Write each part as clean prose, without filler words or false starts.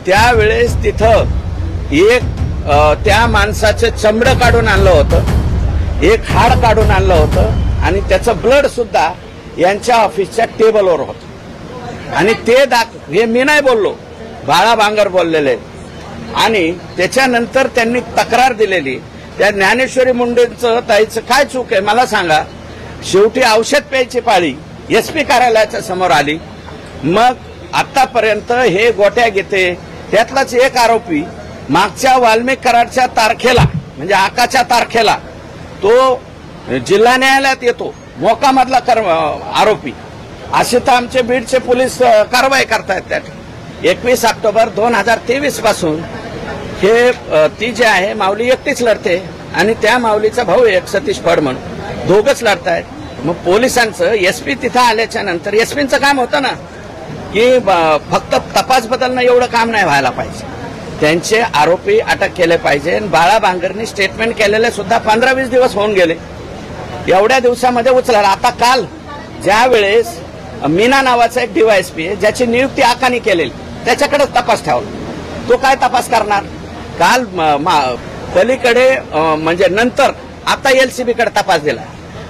त्यावेळेस तिथं एक त्या माणसाचं चमडं काढून आणलं होतं, एक हाड काढून आणलं होतं आणि त्याचं ब्लड सुद्धा यांच्या ऑफिसच्या टेबलवर होतं. आणि ते हे मी नाही बोललो, बाळा बांगर बोललेले. आणि त्याच्यानंतर त्यांनी तक्रार दिलेली. त्या ज्ञानेश्वरी मुंडेंचं ताईचं काय चूक आहे मला सांगा. शेवटी औषध प्यायची पाळी एसपी कार्यालयाच्या समोर आली. मग आतापर्यंत हे गोट्या घेते त्यातलाच एक आरोपी मागच्या वाल्मिक कराडच्या तारखेला म्हणजे आकाच्या तारखेला तो जिल्हा न्यायालयात येतो, मोकामधला आरोपी. असे तर आमचे बीडचे पोलीस कारवाई करतायत. त्यात 21 ऑक्टोबर 2023 पासून हे ती जे आहे माऊली एकटीच लढते आणि त्या माऊलीचा भाऊ एक सतीश फड म्हणून दोघच लढतायत. मग पोलिसांचं एसपी तिथं आल्याच्या नंतर एसपींचं काम होतं ना की फक्त तपास बदलणं एवढं काम नाही व्हायला पाहिजे, त्यांचे आरोपी अटक केले पाहिजे. बाळा बांगरनी स्टेटमेंट केलेले सुद्धा 15-20 दिवस होऊन गेले, एवढ्या दिवसामध्ये उचला. आता काल ज्या वेळेस मीना नावाचा एक डीवायएसपी आहे ज्याची नियुक्ती आकानी केलेली त्याच्याकडे तपास ठेवला, तो काय तपास करणार. काल पलीकडे म्हणजे नंतर आता एलसीबी कडे तपास दिला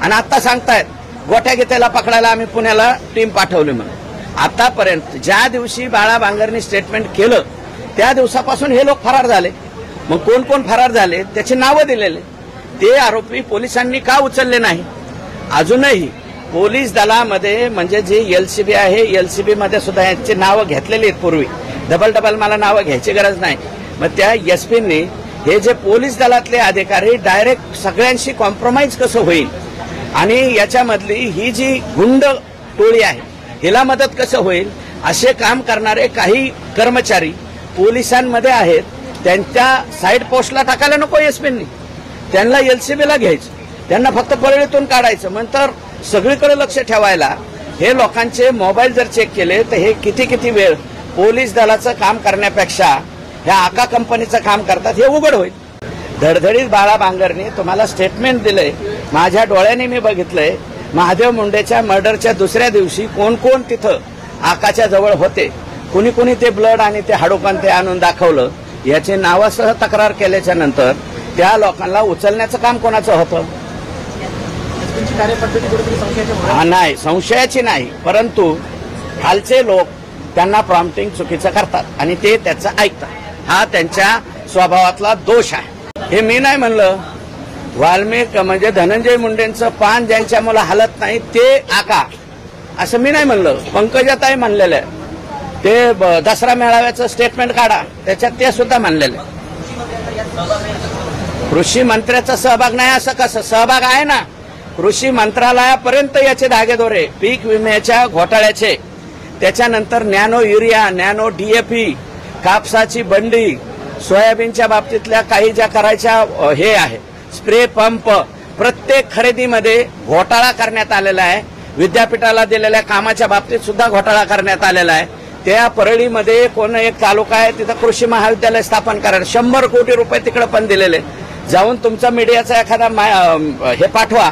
आणि आता सांगतायत गोट्या घेत्याला पकडायला आम्ही पुण्याला टीम पाठवली म्हणून. आतापर्यंत ज्या दिवशी बाळा बांगरनी स्टेटमेंट केलं त्या दिवसापासून हे लोक फरार झाले. मग कोण कोण फरार झाले त्याची नावं दिलेले, ते आरोपी पोलिसांनी का उचलले नाही. अजूनही पोलीस दलामध्ये म्हणजे जे एलसीबी आहे एलसीबी मध्ये सुद्धा यांची नावं घेतलेली आहेत पूर्वी, डबल मला नावं घ्यायची गरज नाही. मग त्या एसपींनी हे जे पोलीस दलातले अधिकारी डायरेक्ट सगळ्यांशी कॉम्प्रोमाइज कसं होईल आणि याच्यामधली ही जी गुंड टोळी आहे हिला मदत कसं होईल असे काम करणारे काही कर्मचारी पोलिसांमध्ये आहेत. त्यांच्या साईड पोस्टला टाकायला नको एसपींनी, त्यांना एलसीबीला घ्यायचं, त्यांना फक्त परळीतून काढायचं. नंतर सगळीकडे लक्ष ठेवायला हे लोकांचे मोबाईल जर चेक केले तर हे किती वेळ पोलीस दलाचं काम करण्यापेक्षा ह्या आका कंपनीचं काम करतात हे उघड होईल. धडधडीत बाळा बांगरने तुम्हाला स्टेटमेंट दिलंय, माझ्या डोळ्यांनी मी बघितलंय. महादेव मुंडेच्या मर्डरच्या दुसऱ्या दिवशी कोण कोण तिथं आकाच्या जवळ होते, कुणी कुणी ते ब्लड आणि ते हाडोकान ते आणून दाखवलं, याची नावासह तक्रार केल्याच्या नंतर त्या लोकांना उचलण्याचं काम कोणाचं होतं. नाही संशयाची नाही, परंतु खालचे लोक त्यांना प्रॉम्प्टिंग चुकीचं करतात आणि ते त्याचं ऐकतात. हा त्यांच्या स्वभावातला दोष आहे. हे मी नाही म्हणलं. वाल्मिक म्हणजे धनंजय मुंडेंचं पान ज्यांच्या मुलं हलत नाही ते आका असं मी नाही म्हणलं. पंकजाताई म्हणलेलं आहे. ते दसरा मेळाव्याचं स्टेटमेंट काढा त्याच्यात ते सुद्धा म्हणलेलं आहे. कृषी मंत्र्याचा सहभाग नाही असं कसं, सहभाग आहे ना. कृषी मंत्रालयापर्यंत याचे धागेदोरे, पीक विम्याच्या घोटाळ्याचे, त्याच्यानंतर नॅनो युरिया, नॅनो डीएपी, कापसाची बंडी, सोयाबीनच्या बाबतीतल्या काही ज्या करायच्या हे आहे स्प्रे पंप, प्रत्येक खरेदीमध्ये घोटाळा करण्यात आलेला आहे. विद्यापीठाला दिलेल्या कामाच्या बाबतीत सुद्धा घोटाळा करण्यात आलेला आहे. त्या परळीमध्ये कोण एक तालुका आहे तिथं कृषी महाविद्यालय स्थापन करायला 100 कोटी रुपये तिकडे पण दिलेले. जाऊन तुमचा मीडियाचा एखादा हे पाठवा